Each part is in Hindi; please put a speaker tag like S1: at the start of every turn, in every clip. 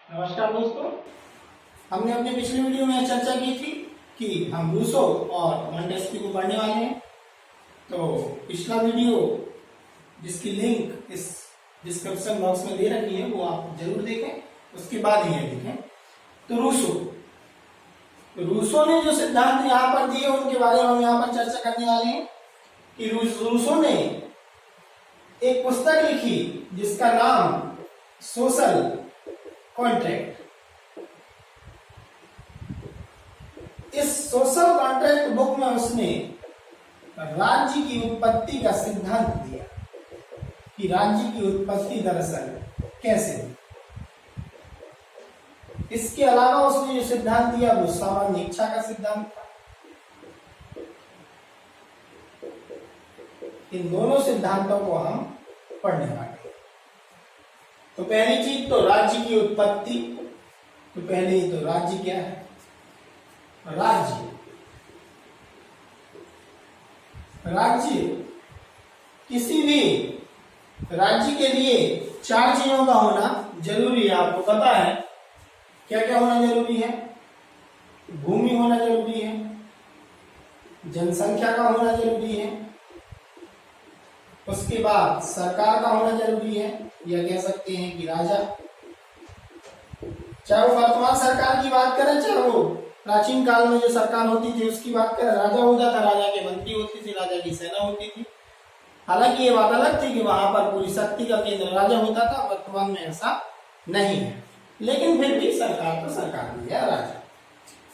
S1: नमस्कार दोस्तों, हमने अपने पिछले वीडियो में चर्चा की थी कि हम रूसो और मोंटेस्क्यू को पढ़ने वाले हैं। तो पिछला वीडियो जिसकी लिंक इस डिस्क्रिप्शन बॉक्स में दे रखी है वो आप जरूर देखें, उसके बाद ही देखें। तो रूसो ने जो सिद्धांत यहाँ पर दिए उनके बारे में हम यहाँ पर चर्चा करने वाले हैं कि रूसो ने एक पुस्तक लिखी जिसका नाम सोशल कॉन्ट्रैक्ट। इस सोशल कॉन्ट्रैक्ट बुक में उसने राज्य की उत्पत्ति का सिद्धांत दिया कि राज्य की उत्पत्ति दरअसल कैसे हुई। इसके अलावा उसने जो सिद्धांत दिया वो सामान्य इच्छा का सिद्धांत था। इन दोनों सिद्धांतों को हम पढ़ने वाले हैं। तो पहली चीज तो राज्य की उत्पत्ति। तो पहले ही तो राज्य क्या है? राज्य किसी भी राज्य के लिए चार चीजों का होना जरूरी है। आपको पता है क्या क्या होना जरूरी है? भूमि होना जरूरी है, जनसंख्या का होना जरूरी है, उसके बाद सरकार का होना जरूरी है, या कह सकते हैं कि राजा। चाहे वो वर्तमान सरकार की बात करें, चाहे वो प्राचीन काल में जो सरकार होती थी उसकी बात करें, राजा होता था, राजा के मंत्री होती थी, राजा की सेना होती थी। हालांकि ये बात अलग थी कि वहां पर पूरी शक्ति का केंद्र राजा होता था। वर्तमान में ऐसा नहीं है, लेकिन फिर भी सरकार तो सरकार भी है, राजा।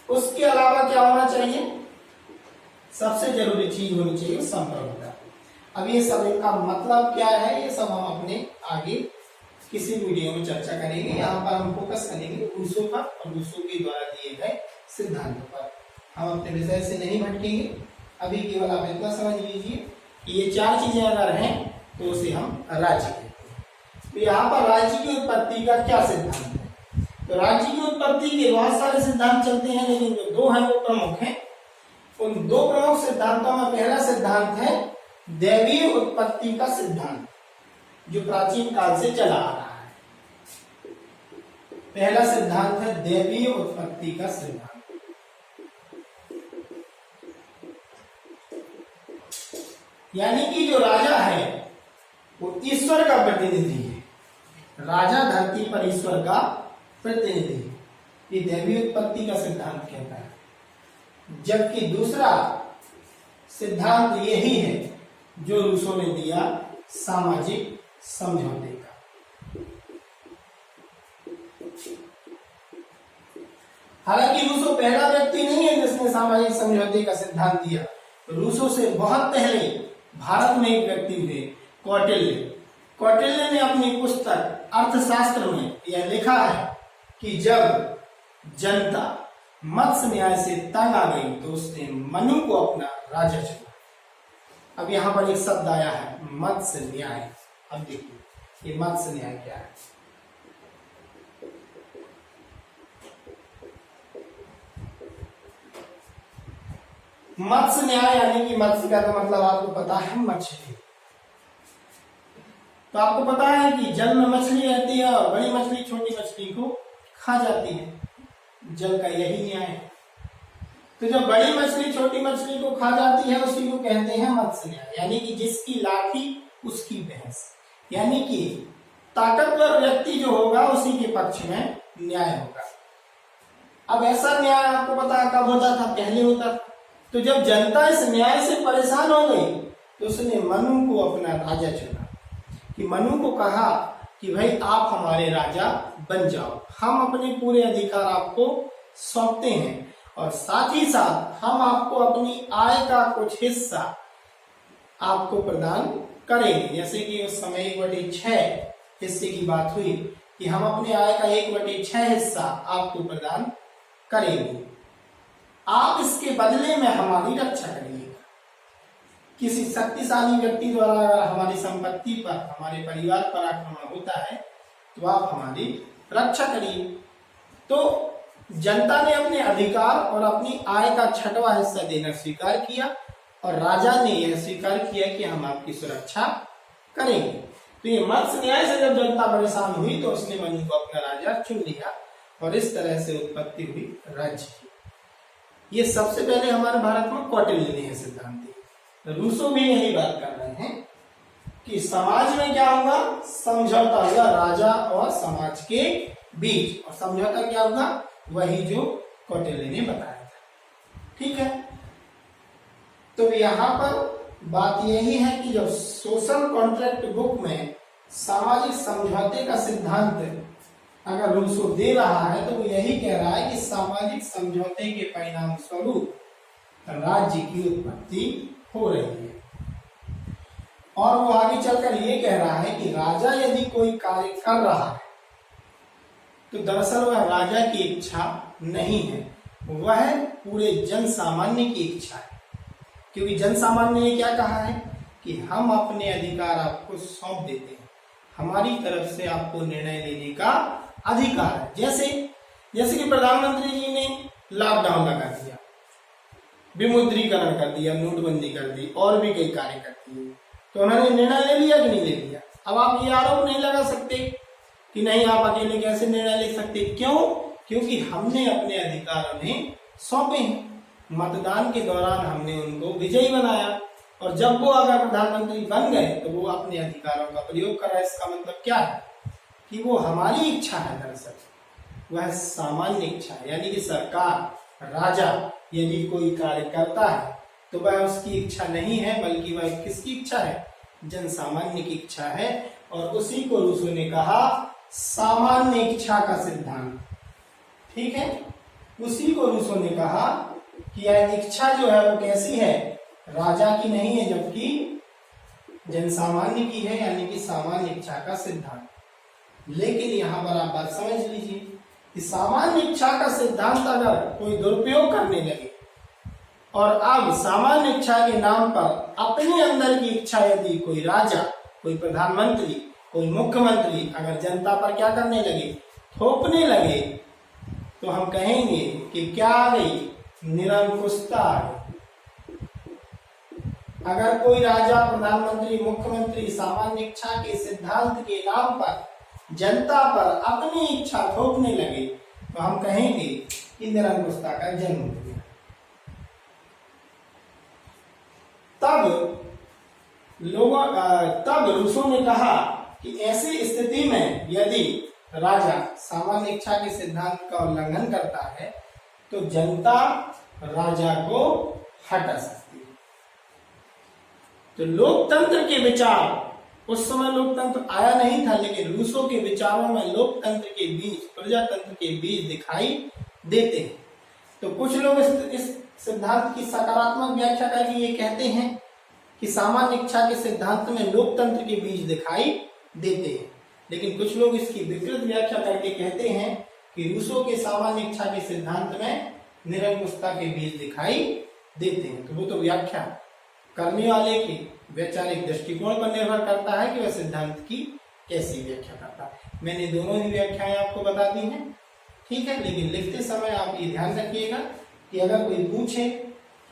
S1: उसके अलावा क्या होना चाहिए? सबसे जरूरी चीज होनी चाहिए संप्रभुता। अब ये सब इनका मतलब क्या है, ये सब हम अपने आगे किसी वीडियो में चर्चा करेंगे। यहाँ पर हम फोकस करेंगे रूसो पर और रूसो के द्वारा दिए गए सिद्धांतों पर। हम अपने विषय से नहीं भटकेंगे। अभी केवल आप इतना समझ लीजिए कि ये चार चीजें अगर हैं तो उसे हम राज्य कहते हैं। तो यहाँ पर राज्य की उत्पत्ति का क्या सिद्धांत है? तो राज्य की उत्पत्ति के बहुत सारे सिद्धांत चलते हैं, लेकिन जो दो हैं वो प्रमुख हैं। उन दो प्रमुख सिद्धांतों में पहला सिद्धांत है दैवीय उत्पत्ति का सिद्धांत, जो प्राचीन काल से चला आ रहा है। पहला सिद्धांत है दैवीय उत्पत्ति का सिद्धांत। यानी कि जो राजा है वो ईश्वर का प्रतिनिधि है। राजा धरती पर ईश्वर का प्रतिनिधि है, ये दैवीय उत्पत्ति का सिद्धांत कहता है। जबकि दूसरा सिद्धांत यही है जो रूसो ने दिया, सामाजिक समझौते का। हालांकि रूसो पहला व्यक्ति नहीं है जिसने सामाजिक समझौते का सिद्धांत दिया। रूसो से बहुत पहले भारत में एक व्यक्ति थे, कौटिल्य ने अपनी पुस्तक अर्थशास्त्र में यह लिखा है कि जब जनता मत्स्य न्याय से तंग आ गई तो उसने मनु को अपना राजा चुना। अब यहाँ पर एक शब्द आया है मत्स्य न्याय। अब देखिए ये मत्स्य न्याय क्या है? मत्स्य न्याय यानी कि मत्स्य का तो मतलब आपको पता है मछली। तो आपको पता है कि जल में मछली रहती है और बड़ी मछली छोटी मछली को खा जाती है। जल का यही न्याय है। तो जब बड़ी मछली छोटी मछली को खा जाती है उसी को कहते हैं मत्स्य न्याय। यानी कि जिसकी लाठी उसकी भैंस, यानी कि ताकतवर व्यक्ति जो होगा उसी के पक्ष में न्याय होगा। अब ऐसा न्याय आपको पता है कब होता था? पहले होता था। तो जब जनता इस न्याय से परेशान हो गई तो उसने मनु को अपना राजा चुना। कि मनु को कहा कि भाई आप हमारे राजा बन जाओ, हम अपने पूरे अधिकार आपको सौंपते हैं और साथ ही साथ हम आपको अपनी आय का कुछ हिस्सा आपको प्रदान करेंगे। जैसे कि उस समय 1/6 हिस्से की बात हुई कि हम अपने आय का 1/6 हिस्सा आपको प्रदान करेंगे, आप इसके बदले में हमारी रक्षा करिएगा। किसी शक्तिशाली व्यक्ति द्वारा अगर हमारी संपत्ति पर, हमारे परिवार पर आक्रमण होता है तो आप हमारी रक्षा करिए। तो जनता ने अपने अधिकार और अपनी आय का 6वां हिस्सा देना स्वीकार किया और राजा ने यह स्वीकार किया कि हम आपकी सुरक्षा करेंगे। तो ये मत्स्य न्याय से जब जनता परेशान हुई तो उसने मनु को अपना राजा चुन लिया और इस तरह से उत्पत्ति हुई राज्य की। ये सबसे पहले हमारे भारत में कौटिल्य ने यह सिद्धांत दिया। रूसो भी यही बात कर रहे हैं कि समाज में क्या होगा, समझौता होगा राजा और समाज के बीच, और समझौता क्या होगा, वही जो कौटिल्य ने बताया था। ठीक है, तो यहां पर बात यही है कि जब सोशल कॉन्ट्रैक्ट बुक में सामाजिक समझौते का सिद्धांत अगर रूसो दे रहा है तो वो यही कह रहा है कि सामाजिक समझौते के परिणाम स्वरूप राज्य की उत्पत्ति हो रही है। और वो आगे चलकर ये कह रहा है कि राजा यदि कोई कार्य कर रहा है तो दरअसल वह राजा की इच्छा नहीं है, वह पूरे जन सामान्य की इच्छा है। क्योंकि जन सामान्य ने क्या कहा है कि हम अपने अधिकार आपको सौंप देते हैं, हमारी तरफ से आपको निर्णय लेने का अधिकार है। जैसे कि प्रधानमंत्री जी ने लॉकडाउन लगा दिया, विमुद्रीकरण कर दिया, नोटबंदी कर दी, और भी कई कार्य कर दिए, तो उन्होंने निर्णय ले लिया कि नहीं ले लिया। अब आप ये आरोप नहीं लगा सकते कि नहीं आप अकेले कैसे निर्णय ले सकते। क्यों? क्योंकि हमने अपने अधिकार उन्हें सौंपे हैं। मतदान के दौरान हमने उनको विजयी बनाया, और जब वो अगर प्रधानमंत्री बन गए तो वो अपने अधिकारों का प्रयोग कर रहे हैं। इसका मतलब क्या है कि वो हमारी इच्छा है, दरअसल वह सामान्य इच्छा है। यानी कि सरकार, राजा यदि कोई कार्य करता है तो वह उसकी इच्छा नहीं है, बल्कि वह किसकी इच्छा है, जन सामान्य की इच्छा है। और उसी को रूसो ने कहा सामान्य इच्छा का सिद्धांत। ठीक है, उसी को रूसो ने कहा कि यह इच्छा जो है वो कैसी है, राजा की नहीं है, जबकि जन सामान्य की है, यानी कि सामान्य इच्छा का सिद्धांत। लेकिन यहां पर आप बात समझ लीजिए कि सामान्य इच्छा का सिद्धांत अगर कोई दुरुपयोग करने लगे, और अब सामान्य इच्छा के नाम पर अपने अंदर की इच्छा यदि कोई राजा, कोई प्रधानमंत्री, कोई मुख्यमंत्री अगर जनता पर क्या करने लगे, थोपने लगे, तो हम कहेंगे कि क्या आ गई, निरंकुशता आ गई। अगर कोई राजा, प्रधानमंत्री, मुख्यमंत्री सामान्य इच्छा के सिद्धांत के नाम पर जनता पर अपनी इच्छा थोपने लगे, तो हम कहेंगे कि निरंकुशता का जन्म हो गया। तब रूसो ने कहा कि ऐसी स्थिति में यदि राजा सामान्य इच्छा के सिद्धांत का उल्लंघन करता है तो जनता राजा को हटा सकती है। तो लोकतंत्र के विचार, उस समय लोकतंत्र आया नहीं था, लेकिन रूसो के विचारों में लोकतंत्र के बीज, प्रजातंत्र के बीज दिखाई देते हैं। तो कुछ लोग इस सिद्धांत की सकारात्मक व्याख्या करके ये कहते हैं कि सामान्य इच्छा के सिद्धांत में लोकतंत्र के बीज दिखाई देते हैं, लेकिन कुछ लोग इसकी विकृत व्याख्या करके कहते हैं कि रूसो के सामान्य इच्छा के सिद्धांत में निरंकुशता के बीज दिखाई देते हैं। तो वो तो व्याख्या करने वाले के वैचारिक दृष्टिकोण पर निर्भर करता है कि वह सिद्धांत की कैसी व्याख्या करता है। मैंने दोनों ही व्याख्याएं आपको बता दी हैं, ठीक है। लेकिन लिखते समय आप ये ध्यान रखिएगा कि अगर कोई पूछे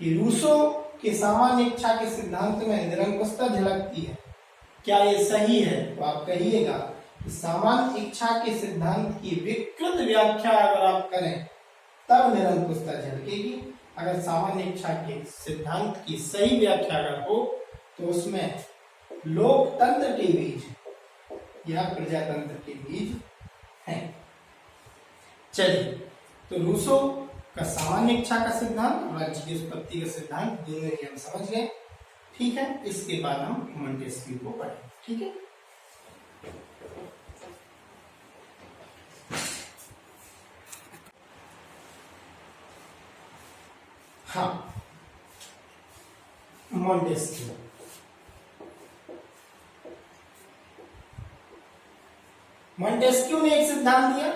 S1: कि रूसो के सामान्य इच्छा के सिद्धांत में निरंकुशता झलकती है, क्या ये सही है, तो आप कहिएगा कि सामान्य इच्छा के सिद्धांत की विकृत व्याख्या अगर आप करें तब निरंकुशता झलकेगी। अगर सामान्य इच्छा के सिद्धांत की सही व्याख्या अगर हो तो उसमें लोकतंत्र के बीज या प्रजातंत्र के बीज हैं। चलिए, तो रूसो का सामान्य इच्छा का सिद्धांत और राज्य की उत्पत्ति का सिद्धांत दोनों ही हम समझ गए, ठीक है। इसके बाद हम मॉन्टेस्क्यू को पढ़ें, ठीक है। हाँ, मॉन्टेस्क्यू ने एक सिद्धांत दिया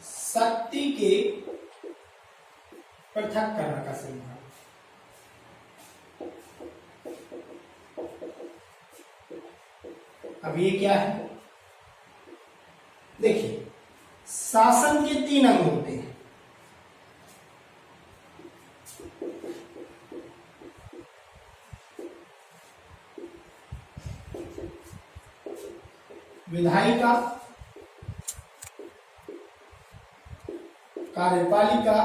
S1: शक्ति के पृथक्करण का सिद्धांत। अब ये क्या है, देखिए, शासन के 3 अंग होते हैं। विधायिका, कार्यपालिका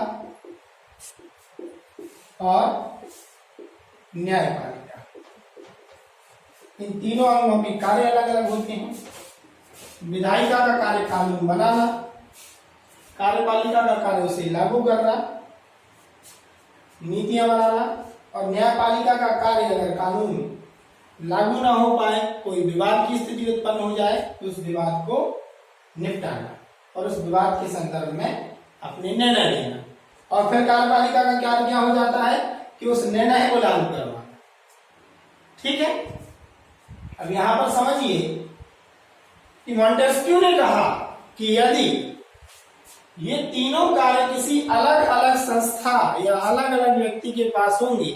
S1: और न्यायपालिका, इन तीनों अंगों के कार्य अलग अलग होते हैं। विधायिका का कार्य कानून बनाना, कार्यपालिका का कार्य उसे लागू करना, नीतियां बनाना, और न्यायपालिका का कार्य अगर कानून लागू ना हो पाए, कोई विवाद की स्थिति उत्पन्न हो जाए तो उस विवाद को निपटाना और उस विवाद के संदर्भ में अपने निर्णय लेना। और फिर कार्यपालिका का कार्य क्या हो जाता है कि उस निर्णय को लागू करवाना। ठीक है, अब यहां पर समझिए कि मॉन्टेस्क्यू ने कहा कि यदि ये तीनों कार्य किसी अलग अलग संस्था या अलग अलग व्यक्ति के पास होंगे,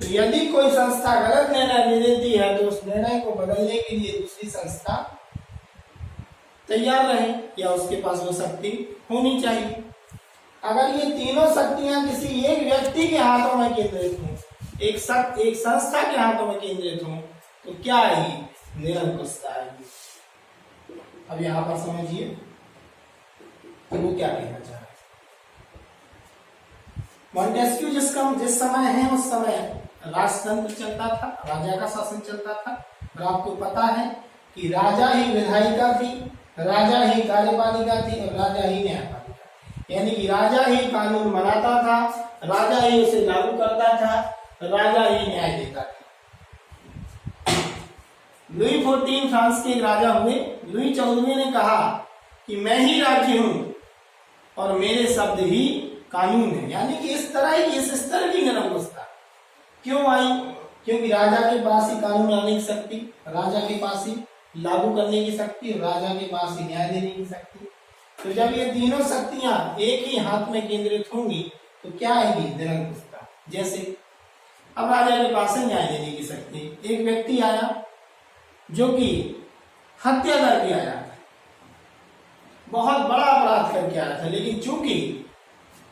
S1: तो यदि कोई संस्था गलत निर्णय ले देती है तो उस निर्णय को बदलने के लिए दूसरी संस्था तैयार रहे या उसके पास वो शक्ति होनी चाहिए। अगर ये तीनों शक्तियां किसी एक व्यक्ति के हाथों में केंद्रित हों, एक संस्था के हाथों में केंद्रित हों, तो क्या आएगी? निरंकुशता आएगी। अब यहां पर समझिए कि वो क्या कहना चाह रहे हैं। मॉन्टेस्क्यू जिस समय है उस समय राजतंत्र चलता था, राजा का शासन चलता था, और आपको पता है कि राजा ही विधायिका थी, राजा ही कार्यपालिका थी और राजा ही न्यायपालिका। यानी कि राजा ही कानून बनाता था, राजा ही उसे लागू करता था, राजा ही न्याय देता था। लुई 14 फ्रांस के राजा हुए। लुई 14वें ने कहा कि मैं ही राज्य हूं और मेरे शब्द ही कानून है। यानी कि इस तरह की निरंकुशता क्यों आई? क्योंकि राजा के पास ही कानून लाने की शक्ति, राजा के पास ही लागू करने की शक्ति, राजा के पास ही न्याय देने की शक्ति। तो जब ये तीनों शक्तियां एक ही हाथ में केंद्रित होंगी तो क्या आएगी? निरंकुशता। जैसे अब राजा के पास है न्याय देने की शक्ति। एक व्यक्ति आया जो कि हत्या करके आया था, बहुत बड़ा अपराध करके आया था, लेकिन चूंकि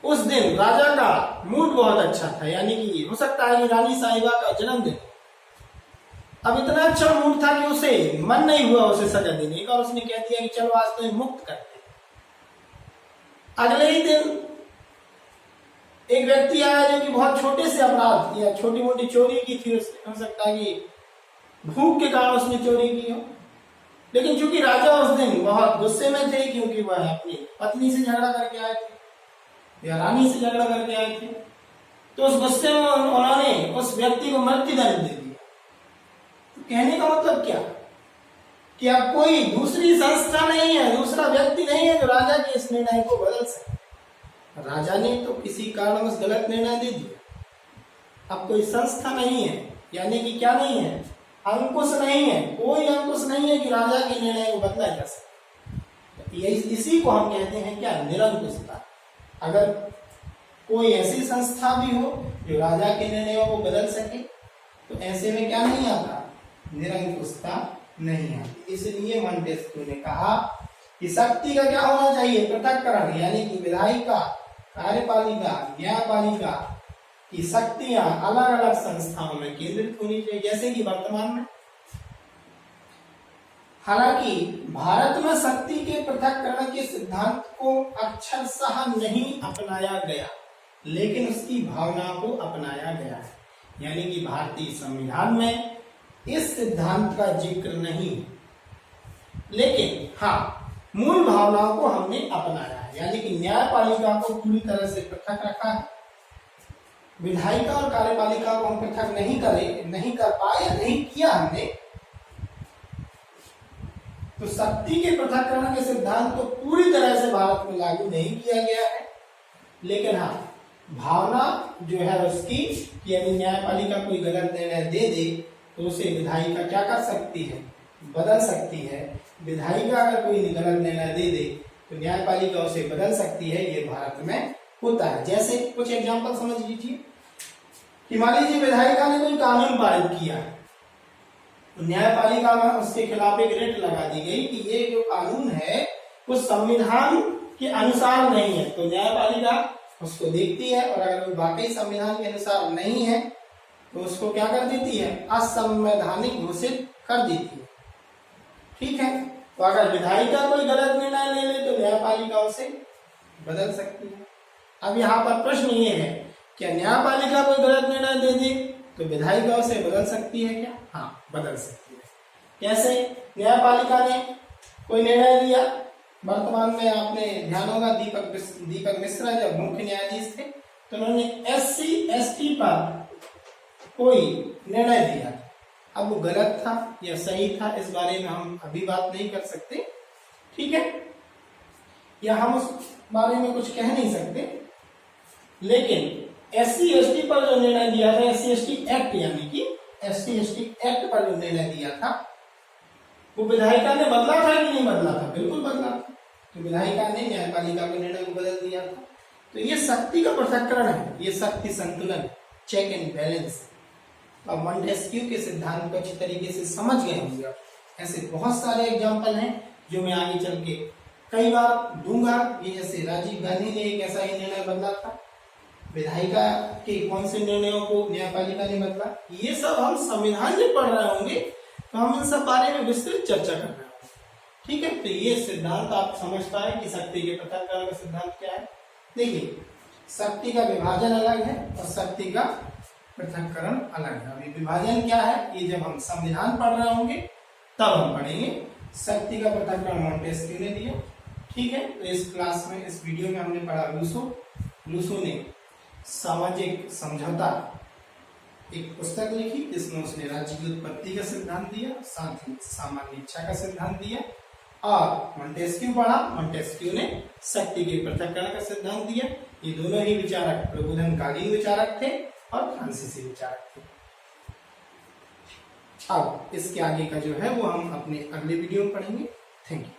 S1: उस दिन राजा का मूड बहुत अच्छा था, यानी कि हो सकता है कि रानी साहिबा का जन्मदिन, अब इतना अच्छा मूड था कि उसे मन नहीं हुआ उसे सजा देने का, और उसने कह दिया कि चलो आज तो मुक्त करते। अगले ही दिन एक व्यक्ति आया जो कि बहुत छोटे से अपराध या छोटी मोटी चोरी की थी, हो सकता है कि भूख के कारण उसने चोरी की हो, लेकिन चूंकि राजा उस दिन बहुत गुस्से में थे क्योंकि वह अपनी पत्नी से झगड़ा करके आए थे या रानी से झगड़ा करके आए थे, तो उस गुस्से में उन्होंने उस व्यक्ति को मृत्युदंड दे दिया। तो कहने का मतलब क्या कि अब कोई दूसरी संस्था नहीं है, दूसरा व्यक्ति नहीं है जो राजा के इस निर्णय को बदल सके। राजा ने तो किसी कारणवश गलत निर्णय दे दिया, अब कोई संस्था नहीं है, यानी कि क्या नहीं है? अंकुश नहीं है, कोई अंकुश नहीं है कि राजा के निर्णय को बदला जा सके। इसी को हम कहते हैं क्या? निरंकुशता। अगर कोई ऐसी संस्था भी हो जो राजा के निर्णयों को बदल सके तो ऐसे में क्या नहीं आता? निरंकुशता नहीं आती। इसलिए मॉन्टेस्क्यू ने कहा कि शक्ति का क्या होना चाहिए? पृथक्करण, यानी कि विधायिका, कार्यपालिका, न्यायपालिका की शक्तियां अलग अलग संस्थाओं में केंद्रित होनी चाहिए, जैसे कि वर्तमान में। हालांकि भारत में शक्ति के पृथक्करण के सिद्धांत को अक्षरशः नहीं अपनाया गया, लेकिन उसकी भावना को अपनाया गया है। यानी कि भारतीय संविधान में इस सिद्धांत का जिक्र नहीं, लेकिन हाँ, मूल भावनाओं को हमने अपनाया है। यानी कि न्यायपालिका को पूरी तरह से पृथक रखा है, विधायिका और कार्यपालिका को हम पृथक नहीं कर पाए, नहीं किया हमने। तो शक्ति के पृथक्करण के सिद्धांत को पूरी तरह से भारत में लागू नहीं किया गया है, लेकिन हाँ, भावना जो है उसकी, यदि न्यायपालिका कोई गलत निर्णय दे दे तो उसे विधायिका क्या कर सकती है? बदल सकती है। विधायिका अगर कोई गलत निर्णय दे दे तो न्यायपालिका उसे बदल सकती है। ये भारत में होता है। जैसे कुछ एग्जांपल समझ लीजिए कि मान लीजिए विधायिका ने कोई कानून पारित किया, तो न्यायपालिका में उसके खिलाफ एक रिट लगा दी गई कि ये जो कानून है वो संविधान के अनुसार नहीं है, तो न्यायपालिका उसको देखती है और अगर वो वाकई संविधान के अनुसार नहीं है तो उसको क्या कर देती है? असंवैधानिक घोषित कर देती है। ठीक है, तो अगर विधायिका कोई गलत निर्णय ले ले तो न्यायपालिका उसे बदल सकती है। अब यहाँ पर प्रश्न ये है, क्या न्यायपालिका कोई गलत निर्णय दे दे तो विधायिका उसे बदल सकती है क्या? हाँ, बदल सकती है। कैसे? न्यायपालिका ने कोई निर्णय दिया, वर्तमान में आपने ध्यान होगा दीपक मिश्रा जब मुख्य न्यायाधीश थे तो उन्होंने SC/ST पर कोई निर्णय दिया। अब वो गलत था या सही था, इस बारे में हम अभी बात नहीं कर सकते, ठीक है, या हम उस बारे में कुछ कह नहीं सकते। लेकिन SC/ST पर जो निर्णय दिया था, SC/ST एक्ट यानी कि SC/ST एक्ट पर जो निर्णय दिया था वो विधायिका ने बदला था कि नहीं बदला था? बिल्कुल बदला था। तो विधायिका ने न्यायपालिका के निर्णय को बदल दिया था। तो ये शक्ति का पृथक्करण है, ये शक्ति संतुलन, चेक एंड बैलेंस। अब मॉन्टेस्क्यू के सिद्धांत को अच्छी तरीके से समझ गए होंगे। ऐसे बहुत सारे एग्जाम्पल हैं जो मैं आगे चल के कई बार दूंगा। ये जैसे राजीव गांधी ने एक ऐसा ही निर्णय बदला था, विधायिका के कौन से निर्णयों को न्यायपालिका ने बदला, ये सब हम संविधान में पढ़ रहे होंगे तो हम इन सब बारे में विस्तृत चर्चा कर रहे होंगे, ठीक है। तो ये सिद्धांत आप समझ पाए कि शक्ति के पृथक्करण का सिद्धांत क्या है। देखिए, शक्ति का विभाजन अलग है और शक्ति का पृथक्करण अलग है। अभी विभाजन क्या है ये जब हम संविधान पढ़ रहे होंगे तब हम पढ़ेंगे। शक्ति का पृथक्करण मॉन्टेस्क्यू ने दिया, ठीक है। तो इस क्लास में, इस वीडियो में हमने पढ़ा रूसो ने सामाजिक समझौता एक पुस्तक लिखी जिसमें उसने राज्य की उत्पत्ति का सिद्धांत दिया, साथ ही सामान्य इच्छा का सिद्धांत दिया। और मॉन्टेस्क्यू पढ़ा, मॉन्टेस्क्यू ने शक्ति के पृथक्करण का सिद्धांत दिया। ये दोनों ही विचारक प्रबोधनकालीन विचारक थे और फ्रांसीसी विचारक थे। अब इसके आगे का जो है वो हम अपने अगले वीडियो में पढ़ेंगे। Thank you.